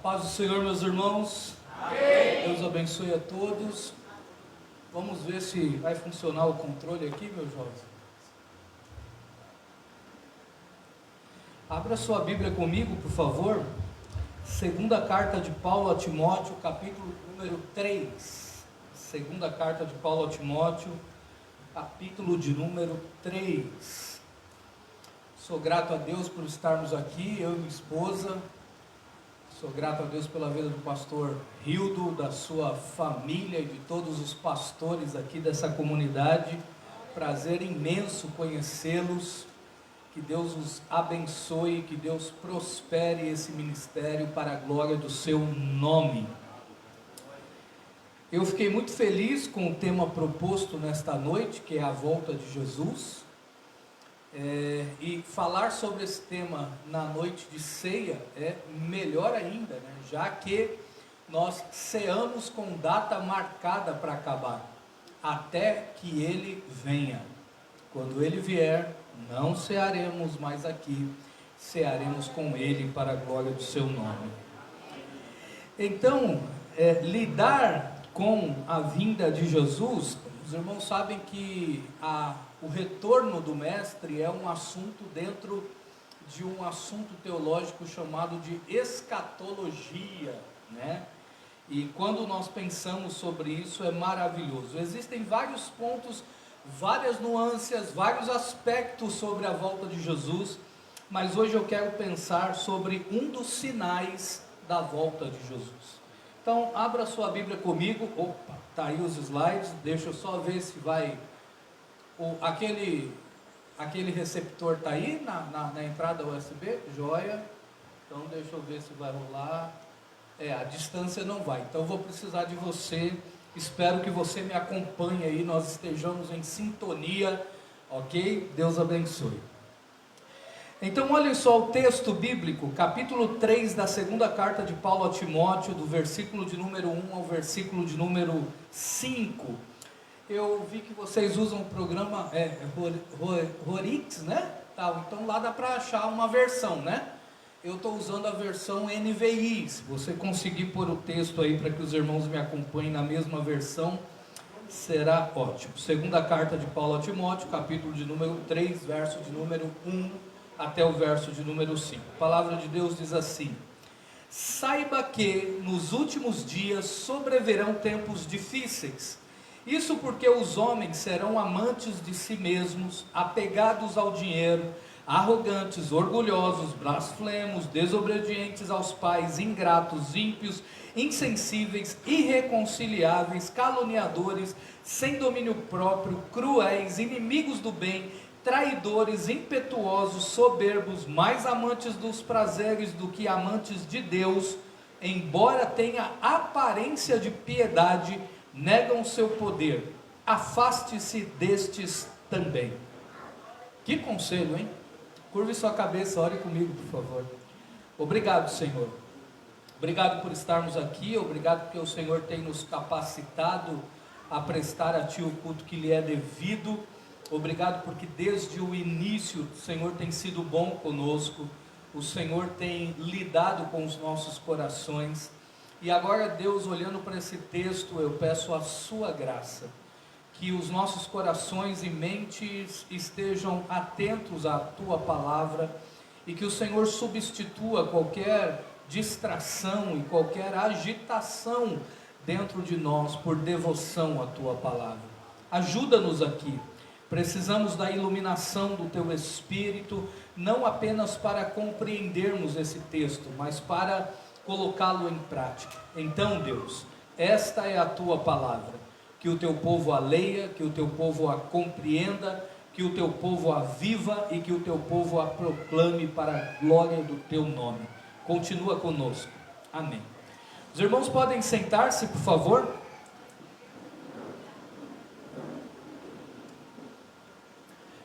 Paz do Senhor, meus irmãos. Amém. Deus abençoe a todos. Vamos ver se vai funcionar o controle aqui, meu jovem. Abra sua Bíblia comigo, por favor. Segunda carta de Paulo a Timóteo, capítulo número 3. Segunda carta de Paulo a Timóteo, capítulo de número 3. Sou grato a Deus por estarmos aqui, eu e minha esposa. Sou grato a Deus pela vida do pastor Hildo, da sua família e de todos os pastores aqui dessa comunidade. Prazer imenso conhecê-los. Que Deus os abençoe, que Deus prospere esse ministério para a glória do seu nome. Eu fiquei muito feliz com o tema proposto nesta noite, que é a volta de Jesus. E falar sobre esse tema na noite de ceia é melhor ainda, né? Já que nós ceamos com data marcada para acabar, até que Ele venha. Quando Ele vier, não cearemos mais aqui, cearemos com Ele para a glória do seu nome. Então, lidar com a vinda de Jesus, os irmãos sabem que o retorno do Mestre é um assunto dentro de um assunto teológico chamado de escatologia, né? E quando nós pensamos sobre isso é maravilhoso. Existem vários pontos, várias nuances, vários aspectos sobre a volta de Jesus, mas hoje eu quero pensar sobre um dos sinais da volta de Jesus. Então, abra sua Bíblia comigo. Opa, tá aí os slides, deixa eu só ver se vai... Aquele receptor tá aí na entrada USB? Joia. Então, deixa eu ver se vai rolar. A distância não vai, então eu vou precisar de você. Espero que você me acompanhe aí, nós estejamos em sintonia, ok? Deus abençoe. Então olhem só o texto bíblico, capítulo 3 da segunda carta de Paulo a Timóteo, do versículo de número 1 ao versículo de número 5. Eu vi que vocês usam o programa Rorix, né? Então lá dá para achar uma versão, né? Eu estou usando a versão NVI. Se você conseguir pôr o texto aí para que os irmãos me acompanhem na mesma versão, será ótimo. Segunda carta de Paulo a Timóteo, capítulo de número 3, verso de número 1 até o verso de número 5. A palavra de Deus diz assim: saiba que nos últimos dias sobrevirão tempos difíceis. Isso porque os homens serão amantes de si mesmos, apegados ao dinheiro, arrogantes, orgulhosos, blasfemos, desobedientes aos pais, ingratos, ímpios, insensíveis, irreconciliáveis, caluniadores, sem domínio próprio, cruéis, inimigos do bem, traidores, impetuosos, soberbos, mais amantes dos prazeres do que amantes de Deus, embora tenha aparência de piedade, negam seu poder. Afaste-se destes também. Que conselho, hein? Curve sua cabeça, ore comigo, por favor. Obrigado, Senhor. Obrigado por estarmos aqui, obrigado porque o Senhor tem nos capacitado a prestar a Ti o culto que lhe é devido. Obrigado porque desde o início o Senhor tem sido bom conosco, o Senhor tem lidado com os nossos corações. E agora, Deus, olhando para esse texto, eu peço a Sua graça, que os nossos corações e mentes estejam atentos à Tua palavra, e que o Senhor substitua qualquer distração e qualquer agitação dentro de nós por devoção à Tua palavra. Ajuda-nos aqui, precisamos da iluminação do Teu Espírito, não apenas para compreendermos esse texto, mas para colocá-lo em prática. Então, Deus, esta é a Tua palavra, que o Teu povo a leia, que o Teu povo a compreenda, que o Teu povo a viva e que o Teu povo a proclame para a glória do Teu nome. Continua conosco. Amém. Os irmãos podem sentar-se, por favor.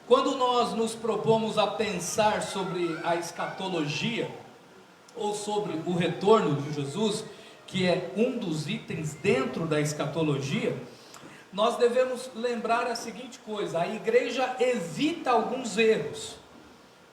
Quando nós nos propomos a pensar sobre a escatologia, ou sobre o retorno de Jesus, que é um dos itens dentro da escatologia, nós devemos lembrar a seguinte coisa: a igreja evita alguns erros.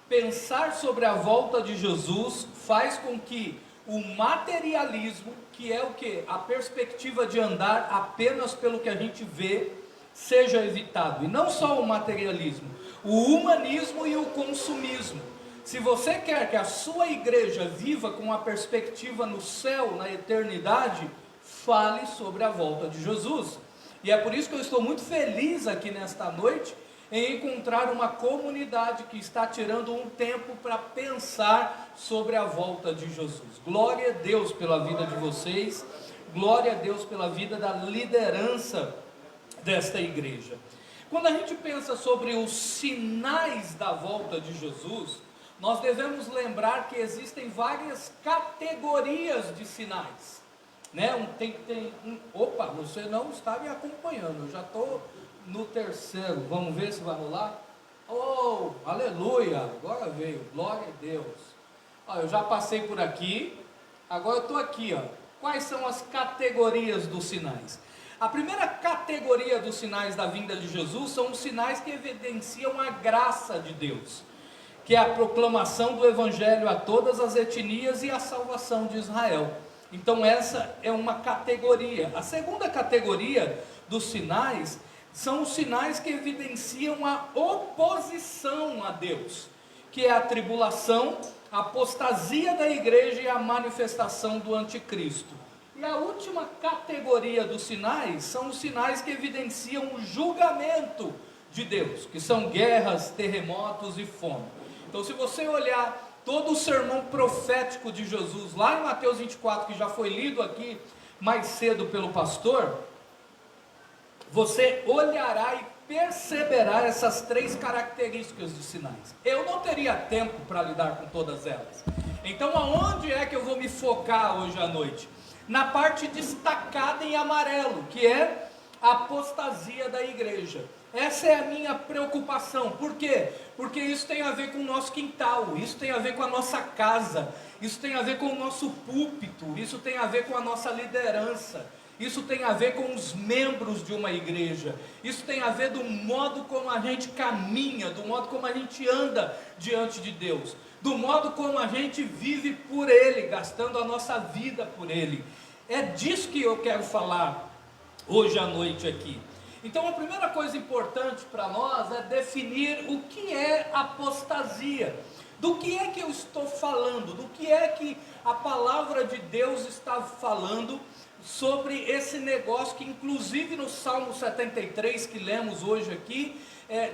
Pensar sobre a volta de Jesus faz com que o materialismo, que é o que? A perspectiva de andar apenas pelo que a gente vê, seja evitado. E não só o materialismo, o humanismo e o consumismo. Se você quer que a sua igreja viva com a perspectiva no céu, na eternidade, fale sobre a volta de Jesus. E é por isso que eu estou muito feliz aqui nesta noite, em encontrar uma comunidade que está tirando um tempo para pensar sobre a volta de Jesus. Glória a Deus pela vida de vocês, glória a Deus pela vida da liderança desta igreja. Quando a gente pensa sobre os sinais da volta de Jesus, nós devemos lembrar que existem várias categorias de sinais, né? Opa, você não está me acompanhando, eu já estou no terceiro, vamos ver se vai rolar. Oh, aleluia, agora veio, glória a Deus. Eu já passei por aqui, agora eu estou aqui, Quais são as categorias dos sinais? A primeira categoria dos sinais da vinda de Jesus são os sinais que evidenciam a graça de Deus, que é a proclamação do evangelho a todas as etnias e a salvação de Israel. Então essa é uma categoria. A segunda categoria dos sinais são os sinais que evidenciam a oposição a Deus, que é a tribulação, a apostasia da igreja e a manifestação do anticristo. E a última categoria dos sinais são os sinais que evidenciam o julgamento de Deus, que são guerras, terremotos e fome. Então, se você olhar todo o sermão profético de Jesus, lá em Mateus 24, que já foi lido aqui mais cedo pelo pastor, você olhará e perceberá essas três características de sinais. Eu não teria tempo para lidar com todas elas. Então, aonde é que eu vou me focar hoje à noite? Na parte destacada em amarelo, que é a apostasia da igreja. Essa é a minha preocupação. Por quê? Porque isso tem a ver com o nosso quintal, isso tem a ver com a nossa casa, isso tem a ver com o nosso púlpito, isso tem a ver com a nossa liderança, isso tem a ver com os membros de uma igreja, isso tem a ver do modo como a gente caminha, do modo como a gente anda diante de Deus, do modo como a gente vive por Ele, gastando a nossa vida por Ele. É disso que eu quero falar hoje à noite aqui. Então a primeira coisa importante para nós é definir o que é apostasia. Do que é que eu estou falando? Do que é que a palavra de Deus está falando sobre esse negócio que inclusive no Salmo 73 que lemos hoje aqui,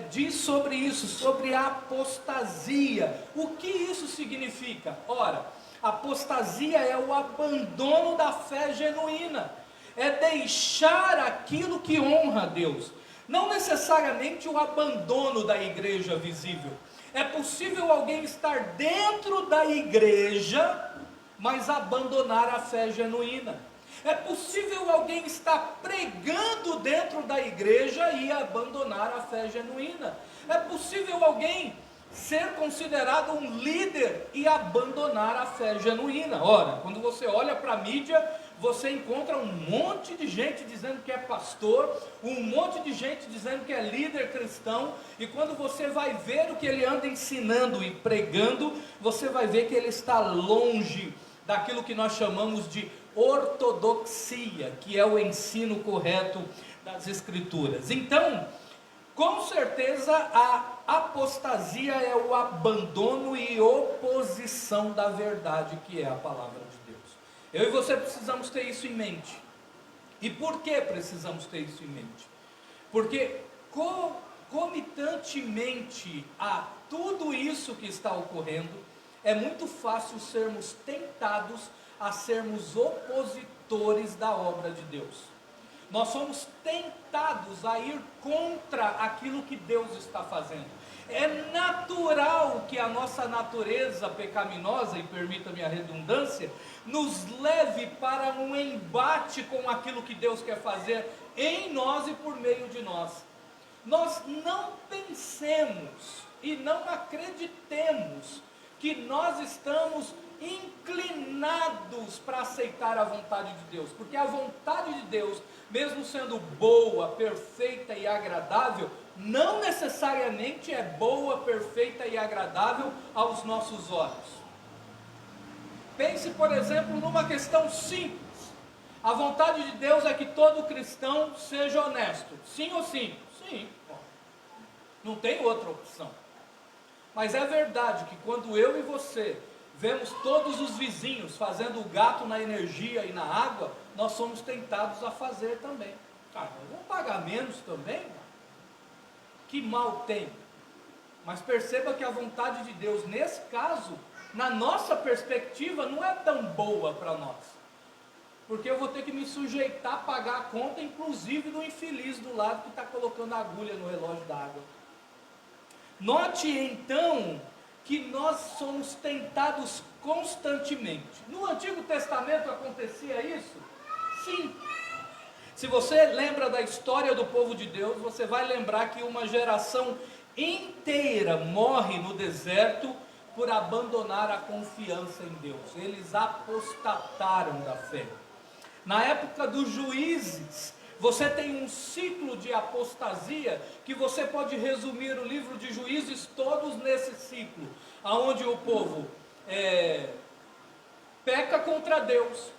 diz sobre isso, sobre a apostasia. O que isso significa? Ora, apostasia é o abandono da fé genuína, é deixar aquilo que honra a Deus, não necessariamente o abandono da igreja visível. É possível alguém estar dentro da igreja, mas abandonar a fé genuína. É possível alguém estar pregando dentro da igreja e abandonar a fé genuína. É possível alguém ser considerado um líder e abandonar a fé genuína. Ora, quando você olha para a mídia, você encontra um monte de gente dizendo que é pastor, um monte de gente dizendo que é líder cristão, e quando você vai ver o que ele anda ensinando e pregando, você vai ver que ele está longe daquilo que nós chamamos de ortodoxia, que é o ensino correto das Escrituras. Então, com certeza a apostasia é o abandono e oposição da verdade, que é a palavra de Deus. Eu e você precisamos ter isso em mente. E por que precisamos ter isso em mente? Porque concomitantemente a tudo isso que está ocorrendo, é muito fácil sermos tentados a sermos opositores da obra de Deus. Nós somos tentados a ir contra aquilo que Deus está fazendo. É natural que a nossa natureza pecaminosa, e permita-me a redundância, nos leve para um embate com aquilo que Deus quer fazer em nós e por meio de nós. Nós não pensemos e não acreditemos que nós estamos inclinados para aceitar a vontade de Deus, porque a vontade de Deus, mesmo sendo boa, perfeita e agradável, não necessariamente é boa, perfeita e agradável aos nossos olhos. Pense, por exemplo, numa questão simples. A vontade de Deus é que todo cristão seja honesto. Sim ou sim? Sim. Não tem outra opção. Mas é verdade que quando eu e você vemos todos os vizinhos fazendo o gato na energia e na água, nós somos tentados a fazer também. Cara, vamos pagar menos também? Que mal tem? Mas perceba que a vontade de Deus, nesse caso, na nossa perspectiva, não é tão boa para nós. Porque eu vou ter que me sujeitar a pagar a conta, inclusive do infeliz do lado que está colocando a agulha no relógio d'água. Note então que nós somos tentados constantemente. No Antigo Testamento acontecia isso? Sim. Se você lembra da história do povo de Deus, você vai lembrar que uma geração inteira morre no deserto por abandonar a confiança em Deus. Eles apostataram da fé. Na época dos juízes, você tem um ciclo de apostasia que você pode resumir o livro de Juízes todos nesse ciclo, aonde o povo peca contra Deus,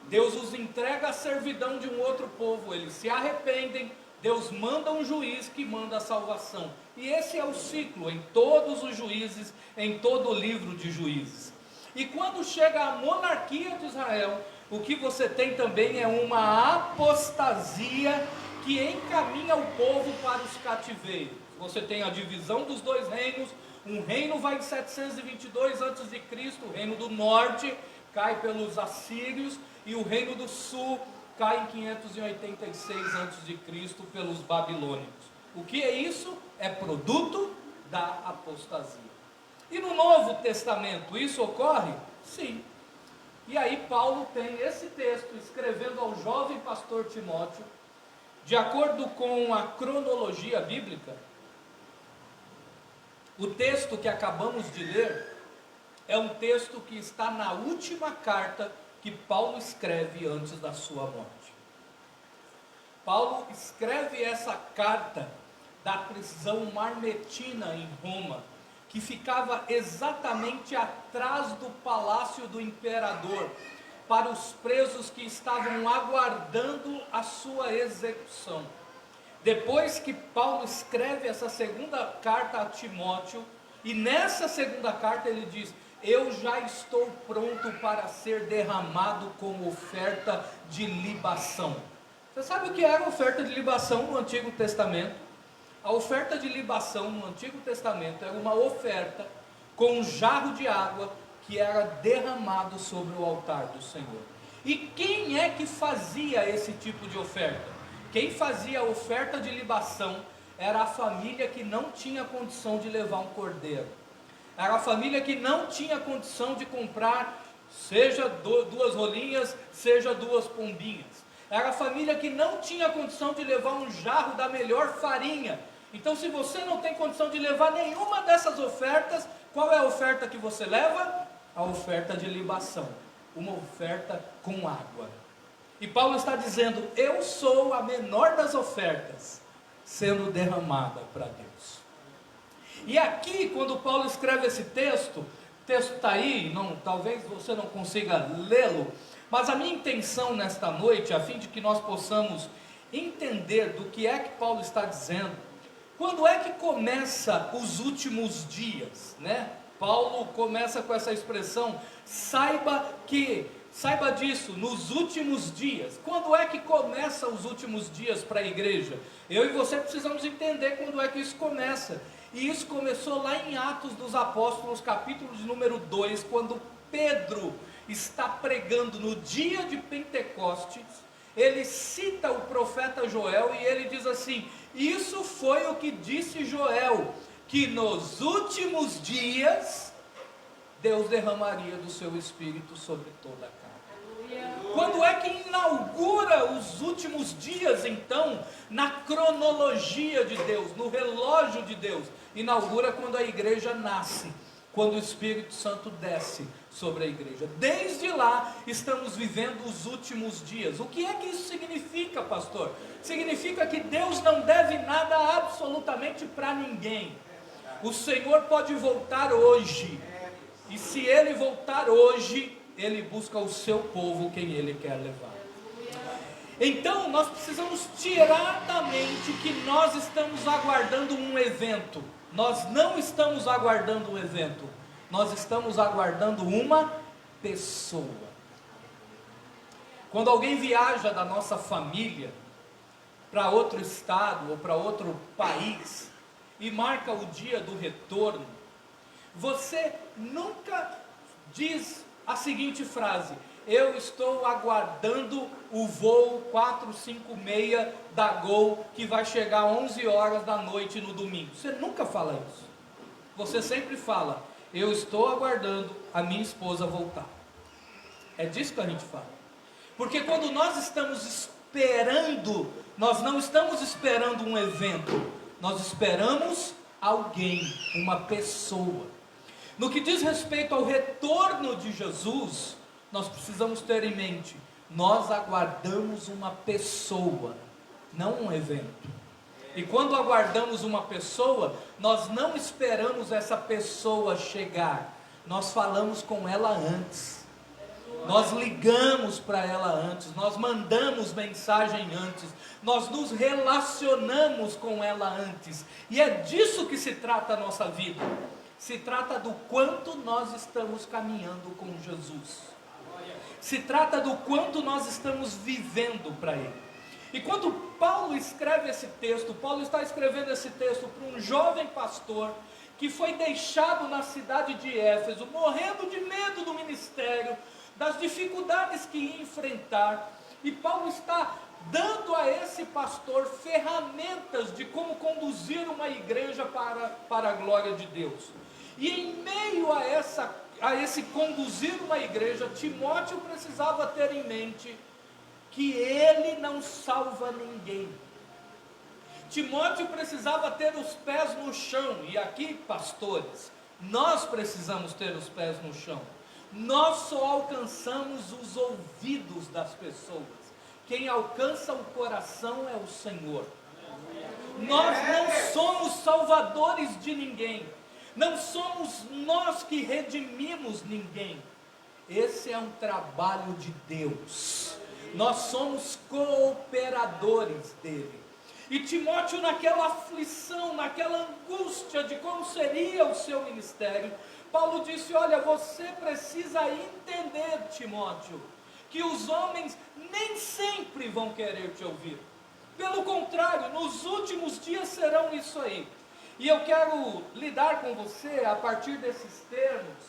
Deus os entrega à servidão de um outro povo, eles se arrependem, Deus manda um juiz que manda a salvação. E esse é o ciclo em todos os juízes, em todo o livro de Juízes. E quando chega a monarquia de Israel, o que você tem também é uma apostasia que encaminha o povo para os cativeiros. Você tem a divisão dos dois reinos. Um reino vai em 722 a.C., o reino do norte cai pelos assírios, e o reino do sul cai em 586 a.C. pelos babilônicos. O que é isso? É produto da apostasia. E no Novo Testamento isso ocorre? Sim. E aí Paulo tem esse texto escrevendo ao jovem pastor Timóteo, de acordo com a cronologia bíblica. O texto que acabamos de ler é um texto que está na última carta que Paulo escreve antes da sua morte. Paulo escreve essa carta da prisão marmetina em Roma, que ficava exatamente atrás do palácio do imperador, para os presos que estavam aguardando a sua execução. Depois que Paulo escreve essa segunda carta a Timóteo, e nessa segunda carta ele diz: eu já estou pronto para ser derramado como oferta de libação. Você sabe o que era oferta de libação no Antigo Testamento? A oferta de libação no Antigo Testamento era uma oferta com um jarro de água que era derramado sobre o altar do Senhor. E quem é que fazia esse tipo de oferta? Quem fazia a oferta de libação era a família que não tinha condição de levar um cordeiro. Era a família que não tinha condição de comprar, seja duas rolinhas, seja duas pombinhas. Era a família que não tinha condição de levar um jarro da melhor farinha. Então, se você não tem condição de levar nenhuma dessas ofertas, qual é a oferta que você leva? A oferta de libação, uma oferta com água. E Paulo está dizendo: eu sou a menor das ofertas, sendo derramada para Deus. E aqui, quando Paulo escreve esse texto, o texto está aí, talvez você não consiga lê-lo, mas a minha intenção nesta noite, a fim de que nós possamos entender do que é que Paulo está dizendo, quando é que começa os últimos dias, né? Paulo começa com essa expressão: saiba disso, nos últimos dias. Quando é que começa os últimos dias para a igreja? Eu e você precisamos entender quando é que isso começa. E isso começou lá em Atos dos Apóstolos, capítulo de número 2, quando Pedro está pregando no dia de Pentecostes. Ele cita o profeta Joel e ele diz assim: isso foi o que disse Joel, que nos últimos dias Deus derramaria do seu Espírito sobre toda a carne. Quando é que inaugura os últimos dias então, na cronologia de Deus, no relógio de Deus? Inaugura quando a igreja nasce, quando o Espírito Santo desce sobre a igreja. Desde lá estamos vivendo os últimos dias. O que é que isso significa, pastor? Significa que Deus não deve nada absolutamente para ninguém. O Senhor pode voltar hoje. E se ele voltar hoje, ele busca o seu povo, quem ele quer levar. Então nós precisamos tirar da mente que nós estamos aguardando um evento. Nós não estamos aguardando um evento, nós estamos aguardando uma pessoa. Quando alguém viaja da nossa família para outro estado ou para outro país e marca o dia do retorno, você nunca diz a seguinte frase: eu estou aguardando o voo 456 da Gol, que vai chegar às 11 horas da noite no domingo. Você nunca fala isso. Você sempre fala: eu estou aguardando a minha esposa voltar. É disso que a gente fala. Porque quando nós estamos esperando, nós não estamos esperando um evento, nós esperamos alguém, uma pessoa. No que diz respeito ao retorno de Jesus, nós precisamos ter em mente, nós aguardamos uma pessoa, não um evento. E quando aguardamos uma pessoa, nós não esperamos essa pessoa chegar, nós falamos com ela antes. Nós ligamos para ela antes, nós mandamos mensagem antes, nós nos relacionamos com ela antes. E é disso que se trata a nossa vida. Se trata do quanto nós estamos caminhando com Jesus. Se trata do quanto nós estamos vivendo para Ele. E quando Paulo escreve esse texto, Paulo está escrevendo esse texto para um jovem pastor que foi deixado na cidade de Éfeso, morrendo de medo do ministério, das dificuldades que ia enfrentar. E Paulo está dando a esse pastor ferramentas de como conduzir uma igreja para a glória de Deus. E em meio a esse conduzir uma igreja, Timóteo precisava ter em mente que ele não salva ninguém. Timóteo precisava ter os pés no chão. E aqui, pastores, nós precisamos ter os pés no chão. Nós só alcançamos os ouvidos das pessoas. Quem alcança o coração é o Senhor. Nós não somos salvadores de ninguém. Não somos nós que redimimos ninguém. Esse é um trabalho de Deus. Nós somos cooperadores dele. E Timóteo, naquela aflição, naquela angústia de como seria o seu ministério, Paulo disse: olha, você precisa entender, Timóteo, que os homens nem sempre vão querer te ouvir. Pelo contrário, nos últimos dias serão isso aí. E eu quero lidar com você a partir desses termos,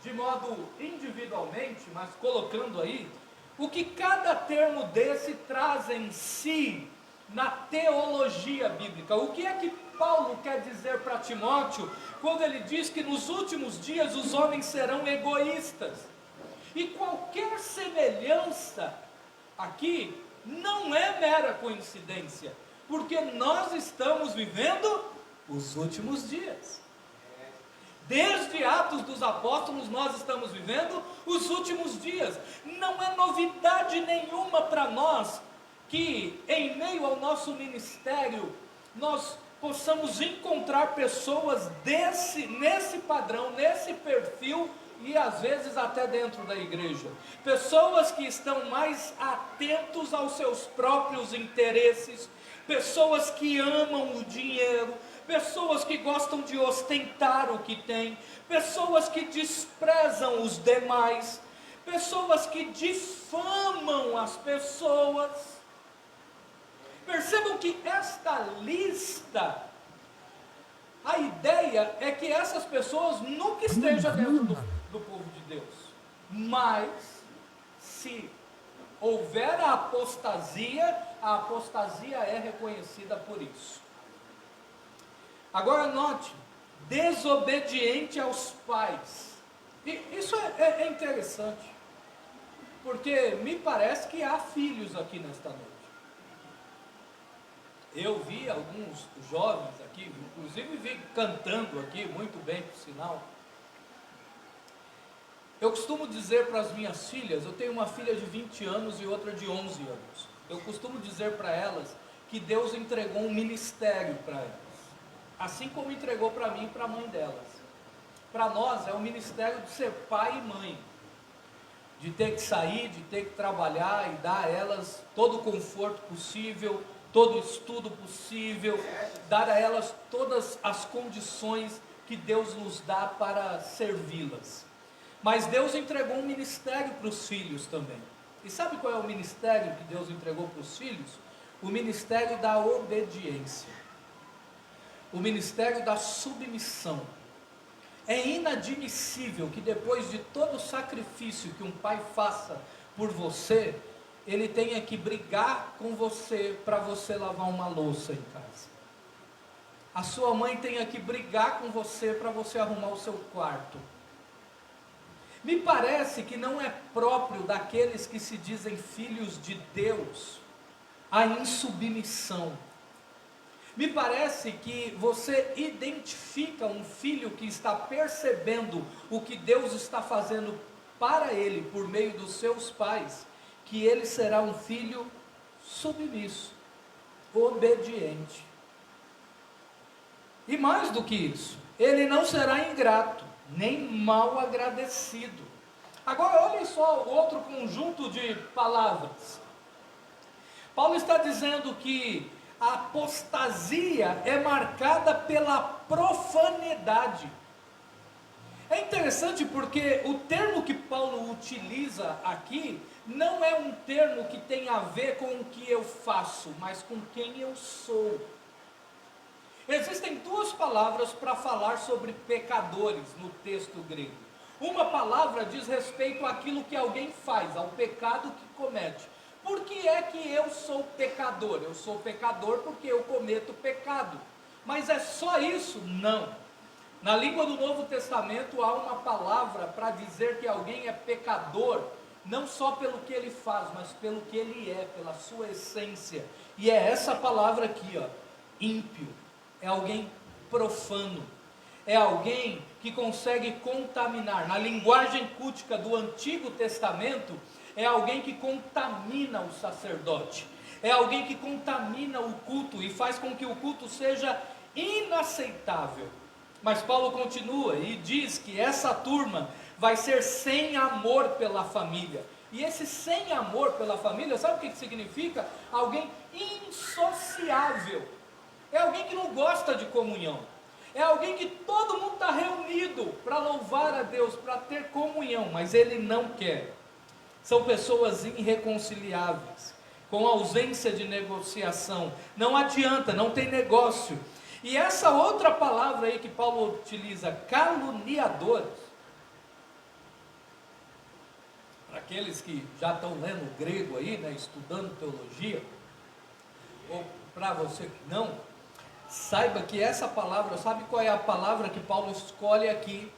de modo individualmente, mas colocando aí, o que cada termo desse traz em si, na teologia bíblica. O que é que Paulo quer dizer para Timóteo, quando ele diz que nos últimos dias os homens serão egoístas? E qualquer semelhança aqui não é mera coincidência, porque nós estamos vivendo os últimos dias. Desde Atos dos Apóstolos nós estamos vivendo os últimos dias. Não é novidade nenhuma para nós que em meio ao nosso ministério nós possamos encontrar pessoas nesse padrão, nesse perfil, e às vezes até dentro da igreja, pessoas que estão mais atentos aos seus próprios interesses, pessoas que amam o dinheiro, pessoas que gostam de ostentar o que têm, pessoas que desprezam os demais, pessoas que difamam as pessoas. Percebam que esta lista, a ideia é que essas pessoas nunca estejam dentro do povo de Deus. Mas, se houver a apostasia é reconhecida por isso. Agora note, desobediente aos pais. E isso é interessante, porque me parece que há filhos aqui nesta noite. Eu vi alguns jovens aqui, inclusive vi cantando aqui, muito bem, por sinal. Eu costumo dizer para as minhas filhas, eu tenho uma filha de 20 anos e outra de 11 anos. Eu costumo dizer para elas que Deus entregou um ministério para elas, assim como entregou para mim e para a mãe delas. para nós, é o ministério de ser pai e mãe, de ter que sair, de ter que trabalhar e dar a elas todo o conforto possível, todo o estudo possível, dar a elas todas as condições que Deus nos dá para servi-las. Mas Deus entregou um ministério para os filhos também. E sabe qual é o ministério que Deus entregou para os filhos? O ministério da obediência, o ministério da submissão. É inadmissível que depois de todo o sacrifício que um pai faça por você, ele tenha que brigar com você para você lavar uma louça em casa. A sua mãe tenha que brigar com você para você arrumar o seu quarto. Me parece que não é próprio daqueles que se dizem filhos de Deus a insubmissão. Me parece que você identifica um filho que está percebendo o que Deus está fazendo para ele por meio dos seus pais, que ele será um filho submisso, obediente. E mais do que isso, ele não será ingrato, nem mal agradecido. Agora olhem só o outro conjunto de palavras. Paulo está dizendo que a apostasia é marcada pela profanidade. É interessante porque o termo que Paulo utiliza aqui não é um termo que tem a ver com o que eu faço, mas com quem eu sou. Existem duas palavras para falar sobre pecadores no texto grego. Uma palavra diz respeito àquilo que alguém faz, ao pecado que comete. Por que é que eu sou pecador? Eu sou pecador porque eu cometo pecado. Mas é só isso? Não. Na língua do Novo Testamento há uma palavra para dizer que alguém é pecador, não só pelo que ele faz, mas pelo que ele é, pela sua essência. E é essa palavra aqui, ó, ímpio. É alguém profano. É alguém que consegue contaminar. Na linguagem cultica do Antigo Testamento, é alguém que contamina o sacerdote, é alguém que contamina o culto e faz com que o culto seja inaceitável. Mas Paulo continua e diz que essa turma vai ser sem amor pela família. E esse sem amor pela família, sabe o que significa? Alguém insociável, é alguém que não gosta de comunhão, é alguém que todo mundo está reunido para louvar a Deus, para ter comunhão, mas ele não quer. São pessoas irreconciliáveis, com ausência de negociação, não adianta, não tem negócio. E essa outra palavra aí que Paulo utiliza, caluniadores, para aqueles que já estão lendo grego aí, né, estudando teologia, ou para você que não, saiba que essa palavra, sabe qual é a palavra que Paulo escolhe aqui?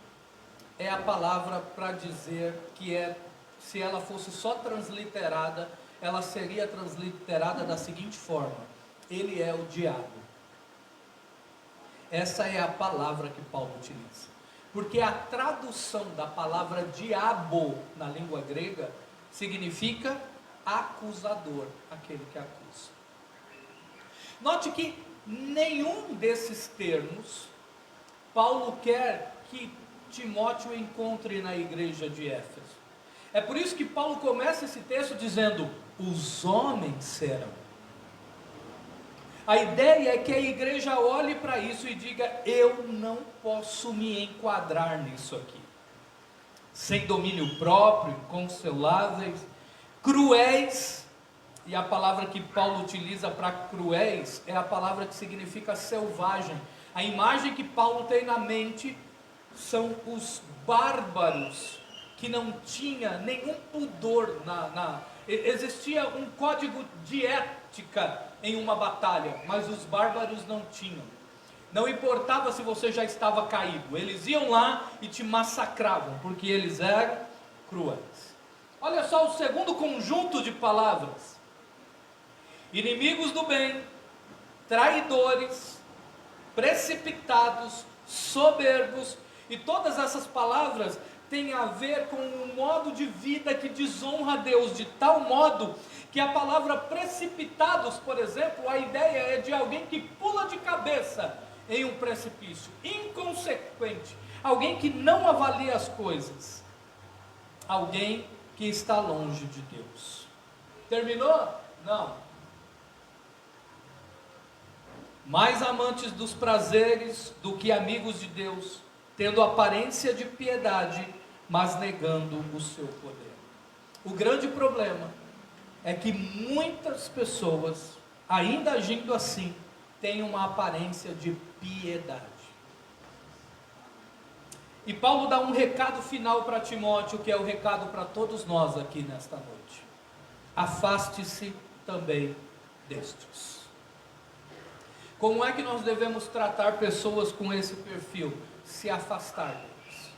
É a palavra para dizer que é, se ela fosse só transliterada, ela seria transliterada da seguinte forma: ele é o diabo. Essa é a palavra que Paulo utiliza, porque a tradução da palavra diabo na língua grega significa acusador, aquele que acusa. Note que nenhum desses termos Paulo quer que Timóteo encontre na igreja de Éfeso. É por isso que Paulo começa esse texto dizendo: os homens serão. A ideia é que a igreja olhe para isso e diga: eu não posso me enquadrar nisso aqui. Sem domínio próprio, inconsoláveis, cruéis, e a palavra que Paulo utiliza para cruéis é a palavra que significa selvagem. A imagem que Paulo tem na mente são os bárbaros, que não tinha nenhum pudor, existia um código de ética em uma batalha, mas os bárbaros não tinham. Não importava se você já estava caído, eles iam lá e te massacravam, porque eles eram cruéis. Olha só o segundo conjunto de palavras: inimigos do bem, traidores, precipitados, soberbos. E todas essas palavras têm a ver com um modo de vida que desonra a Deus, de tal modo que a palavra precipitados, por exemplo, a ideia é de alguém que pula de cabeça em um precipício, inconsequente, alguém que não avalia as coisas, alguém que está longe de Deus. Terminou? Não. Mais amantes dos prazeres do que amigos de Deus, tendo aparência de piedade, mas negando o seu poder. O grande problema é que muitas pessoas, ainda agindo assim, têm uma aparência de piedade. E Paulo dá um recado final para Timóteo, que é o recado para todos nós aqui nesta noite. Afaste-se também destes. Como é que nós devemos tratar pessoas com esse perfil? Se afastar deles.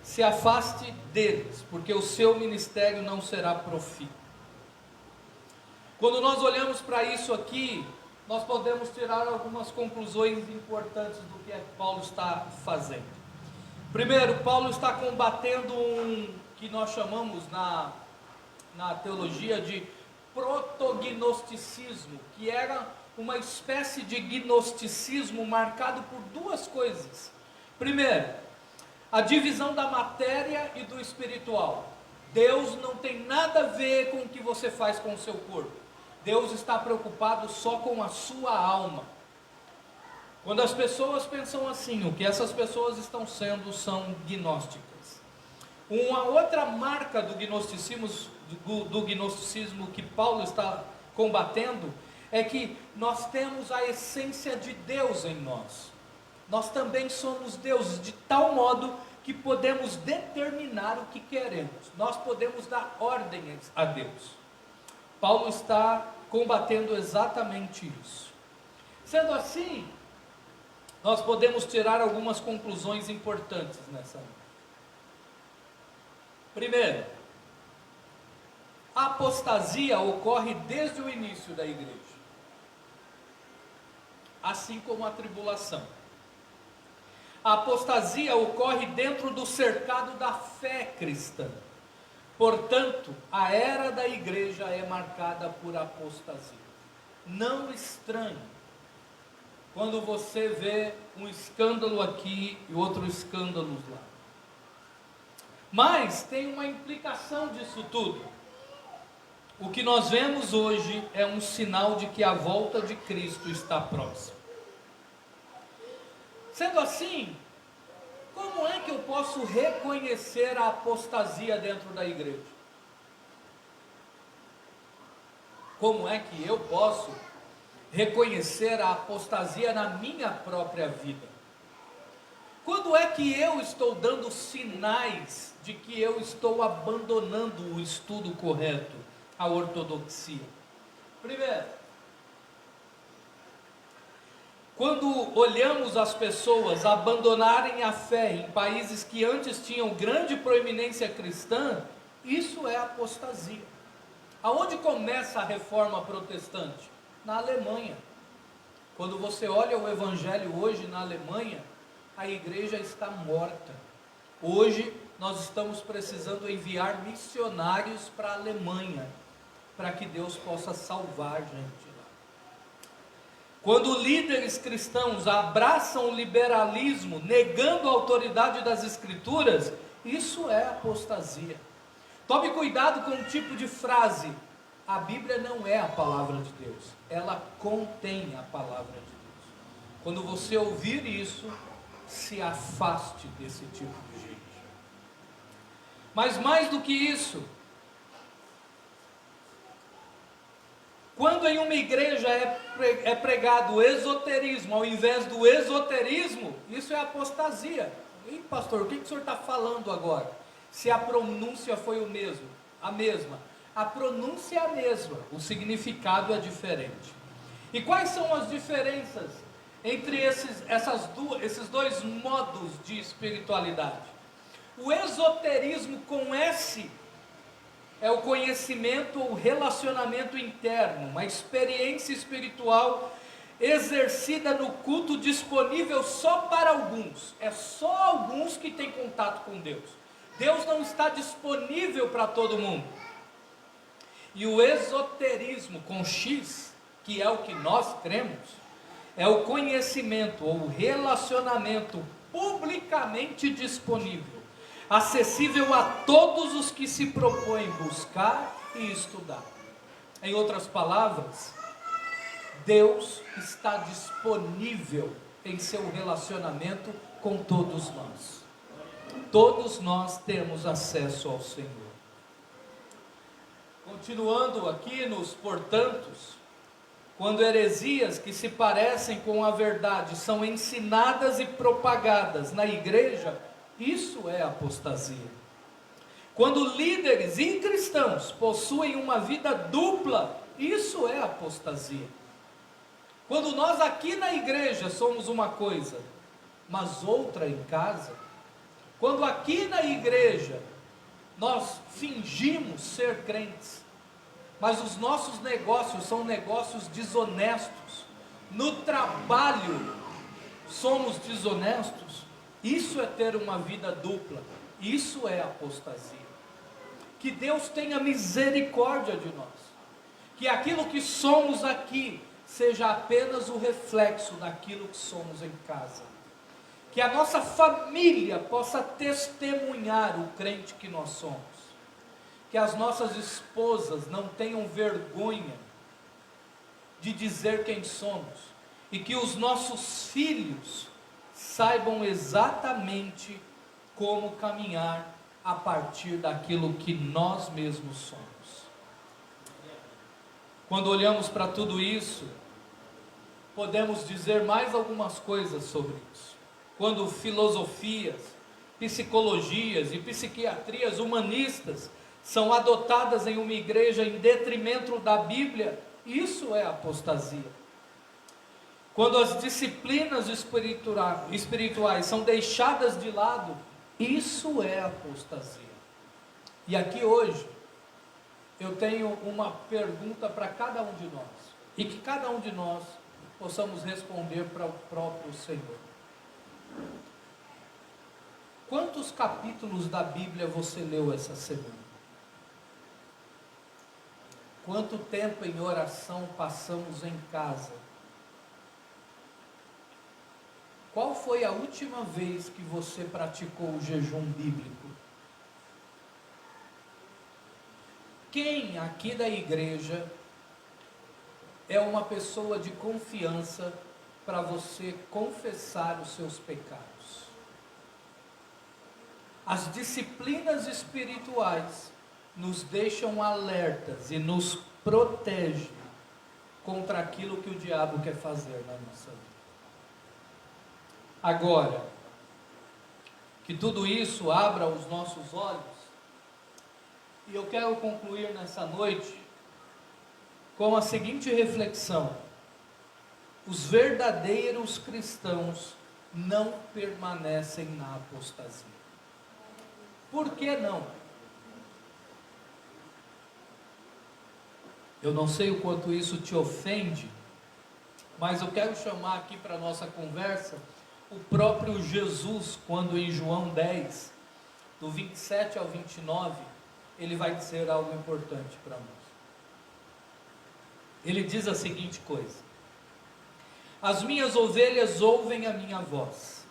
Se afaste deles, porque o seu ministério não será profícuo. Quando nós olhamos para isso aqui, nós podemos tirar algumas conclusões importantes do que Paulo está fazendo. Primeiro, Paulo está combatendo que nós chamamos na teologia de protognosticismo, que era uma espécie de gnosticismo marcado por duas coisas. Primeiro, a divisão da matéria e do espiritual. Deus não tem nada a ver com o que você faz com o seu corpo. Deus está preocupado só com a sua alma. Quando as pessoas pensam assim, o que essas pessoas estão sendo são gnósticas. Uma outra marca do gnosticismo que Paulo está combatendo é que nós temos a essência de Deus em nós. Nós também somos deuses, de tal modo que podemos determinar o que queremos. Nós podemos dar ordens a Deus. Paulo está combatendo exatamente isso. Sendo assim, nós podemos tirar algumas conclusões importantes nessa noite. Primeiro, a apostasia ocorre desde o início da igreja, assim como a tribulação. A apostasia ocorre dentro do cercado da fé cristã. Portanto, a era da igreja é marcada por apostasia. Não estranhe quando você vê um escândalo aqui e outro escândalo lá. Mas tem uma implicação disso tudo. O que nós vemos hoje é um sinal de que a volta de Cristo está próxima. Sendo assim, como é que eu posso reconhecer a apostasia dentro da igreja? Como é que eu posso reconhecer a apostasia na minha própria vida? Quando é que eu estou dando sinais de que eu estou abandonando o estudo correto, a ortodoxia? Primeiro, quando olhamos as pessoas abandonarem a fé em países que antes tinham grande proeminência cristã, isso é apostasia. Aonde começa a reforma protestante? Na Alemanha. Quando você olha o evangelho hoje na Alemanha, a igreja está morta. Hoje nós estamos precisando enviar missionários para a Alemanha, para que Deus possa salvar gente. Quando líderes cristãos abraçam o liberalismo, negando a autoridade das escrituras, isso é apostasia. Tome cuidado com o tipo de frase. A Bíblia não é a palavra de Deus, ela contém a palavra de Deus. Quando você ouvir isso, se afaste desse tipo de gente. Mas mais do que isso, quando em uma igreja é pregado o esoterismo ao invés do esoterismo, isso é apostasia. E pastor, o que o senhor está falando agora? Se a pronúncia foi a mesma. A pronúncia é a mesma, o significado é diferente. E quais são as diferenças entre esses dois modos de espiritualidade? O esoterismo com S é o conhecimento ou relacionamento interno, uma experiência espiritual exercida no culto, disponível só para alguns. É só alguns que têm contato com Deus. Deus não está disponível para todo mundo. E o esoterismo com X, que é o que nós cremos, é o conhecimento ou relacionamento publicamente disponível, acessível a todos os que se propõem buscar e estudar. Em outras palavras, Deus está disponível em seu relacionamento com todos nós. Todos nós temos acesso ao Senhor. Continuando aqui nos portantos, quando heresias que se parecem com a verdade são ensinadas e propagadas na igreja, isso é apostasia. Quando líderes e cristãos possuem uma vida dupla, isso é apostasia. Quando nós aqui na igreja somos uma coisa, mas outra em casa, quando aqui na igreja nós fingimos ser crentes, mas os nossos negócios são negócios desonestos, no trabalho somos desonestos, isso é ter uma vida dupla, isso é apostasia. Que Deus tenha misericórdia de nós, que aquilo que somos aqui seja apenas o reflexo daquilo que somos em casa, que a nossa família possa testemunhar o crente que nós somos, que as nossas esposas não tenham vergonha de dizer quem somos, e que os nossos filhos saibam exatamente como caminhar a partir daquilo que nós mesmos somos. Quando olhamos para tudo isso, podemos dizer mais algumas coisas sobre isso. Quando filosofias, psicologias e psiquiatrias humanistas são adotadas em uma igreja em detrimento da Bíblia, isso é apostasia. Quando as disciplinas espirituais são deixadas de lado, isso é apostasia. E aqui hoje, eu tenho uma pergunta para cada um de nós, e que cada um de nós possamos responder para o próprio Senhor. Quantos capítulos da Bíblia você leu essa semana? Quanto tempo em oração passamos em casa? Qual foi a última vez que você praticou o jejum bíblico? Quem aqui da igreja é uma pessoa de confiança para você confessar os seus pecados? As disciplinas espirituais nos deixam alertas e nos protegem contra aquilo que o diabo quer fazer na nossa vida. Agora, que tudo isso abra os nossos olhos, e eu quero concluir nessa noite com a seguinte reflexão: os verdadeiros cristãos não permanecem na apostasia. Por que não? Eu não sei o quanto isso te ofende, mas eu quero chamar aqui para a nossa conversa o próprio Jesus, quando em João 10, do 27 ao 29, ele vai dizer algo importante para nós. Ele diz a seguinte coisa: as minhas ovelhas ouvem a minha voz,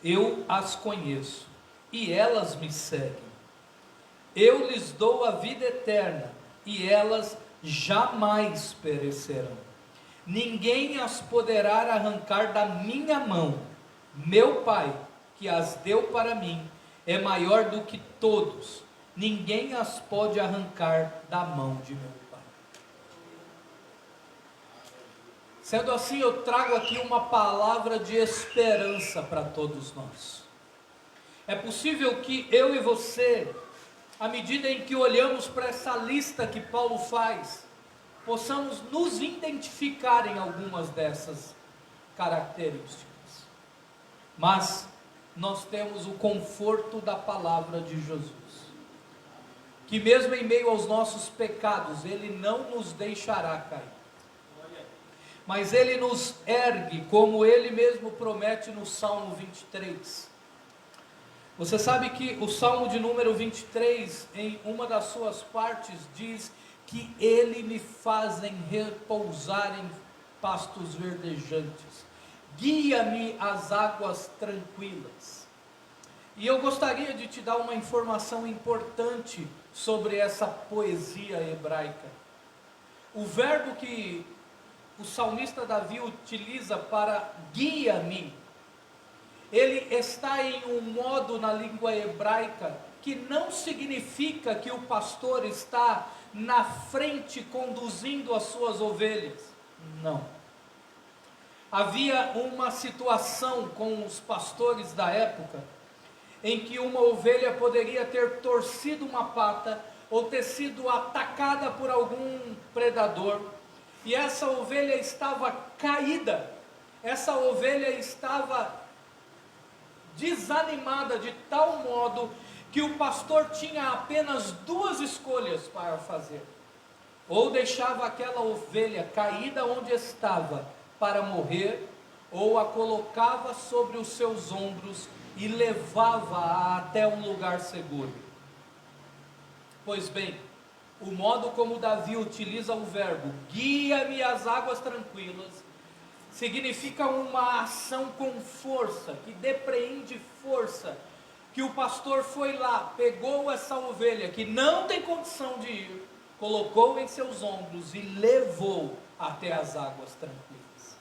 eu as conheço, e elas me seguem. Eu lhes dou a vida eterna, e elas jamais perecerão. Ninguém as poderá arrancar da minha mão. Meu Pai, que as deu para mim, é maior do que todos. Ninguém as pode arrancar da mão de meu Pai. Sendo assim, eu trago aqui uma palavra de esperança para todos nós. É possível que eu e você, à medida em que olhamos para essa lista que Paulo faz, possamos nos identificar em algumas dessas características. Mas nós temos o conforto da palavra de Jesus, que mesmo em meio aos nossos pecados, Ele não nos deixará cair, mas Ele nos ergue, como Ele mesmo promete no Salmo 23. Você sabe que o Salmo de número 23, em uma das suas partes, diz que Ele me fazem repousar em pastos verdejantes, guia-me às águas tranquilas. E eu gostaria de te dar uma informação importante sobre essa poesia hebraica. O verbo que o salmista Davi utiliza para guia-me, ele está em um modo na língua hebraica que não significa que o pastor está na frente conduzindo as suas ovelhas. Não. Havia uma situação com os pastores da época em que uma ovelha poderia ter torcido uma pata ou ter sido atacada por algum predador, e essa ovelha estava caída, essa ovelha estava desanimada de tal modo que o pastor tinha apenas duas escolhas para fazer: ou deixava aquela ovelha caída onde estava para morrer, ou a colocava sobre os seus ombros e levava-a até um lugar seguro. Pois bem, o modo como Davi utiliza o verbo guia-me às águas tranquilas significa uma ação com força, que depreende força, que o pastor foi lá, pegou essa ovelha que não tem condição de ir, colocou em seus ombros e levou até as águas tranquilas.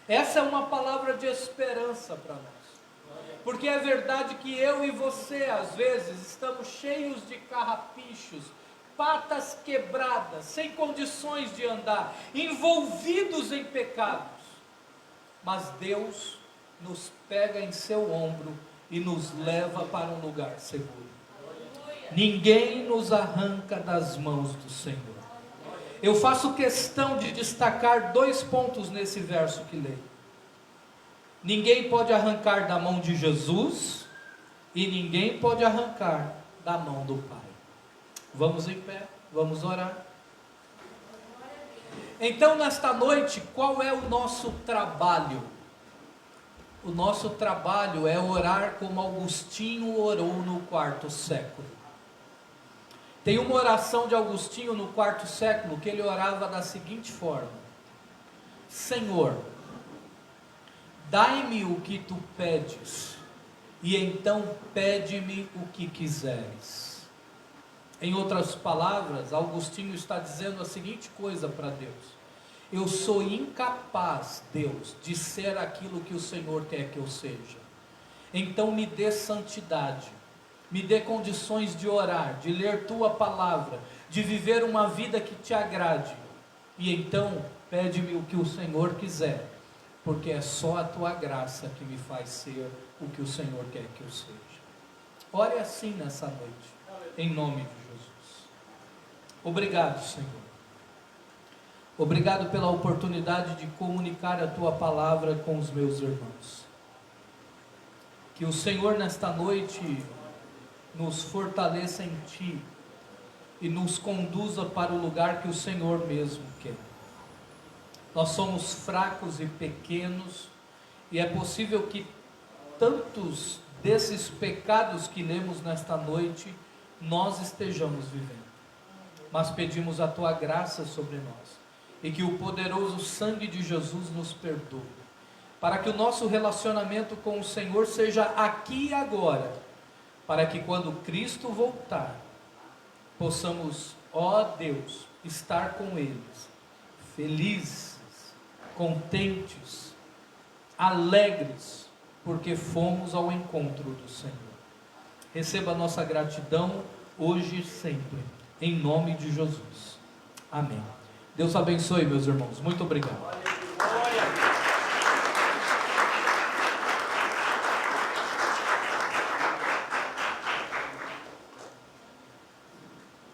Essa é uma palavra de esperança para nós. Porque é verdade que eu e você, às vezes, estamos cheios de carrapichos, patas quebradas, sem condições de andar, envolvidos em pecados. Mas Deus nos pega em seu ombro e nos leva para um lugar seguro. Ninguém nos arranca das mãos do Senhor. Eu faço questão de destacar 2 pontos nesse verso que leio. Ninguém pode arrancar da mão de Jesus e ninguém pode arrancar da mão do Pai. Vamos em pé, vamos orar. Então, nesta noite, qual é o nosso trabalho? O nosso trabalho é orar como Agostinho orou no 4º século. Tem uma oração de Agostinho no 4º século que ele orava da seguinte forma: Senhor, dai-me o que tu pedes, e então pede-me o que quiseres. Em outras palavras, Agostinho está dizendo a seguinte coisa para Deus: eu sou incapaz, Deus, de ser aquilo que o Senhor quer que eu seja. Então me dê santidade, me dê condições de orar, de ler tua palavra, de viver uma vida que te agrade. E então pede-me o que o Senhor quiser, porque é só a tua graça que me faz ser o que o Senhor quer que eu seja. Ore assim nessa noite, em nome de Jesus. Obrigado, Senhor. Obrigado pela oportunidade de comunicar a tua palavra com os meus irmãos. Que o Senhor nesta noite nos fortaleça em ti e nos conduza para o lugar que o Senhor mesmo quer. Nós somos fracos e pequenos, e é possível que tantos desses pecados que lemos nesta noite nós estejamos vivendo. Mas pedimos a tua graça sobre nós, e que o poderoso sangue de Jesus nos perdoe, para que o nosso relacionamento com o Senhor seja aqui e agora, para que quando Cristo voltar, possamos, ó Deus, estar com eles, felizes, contentes, alegres, porque fomos ao encontro do Senhor. Receba a nossa gratidão hoje e sempre, em nome de Jesus. Amém. Deus abençoe, meus irmãos. Muito obrigado.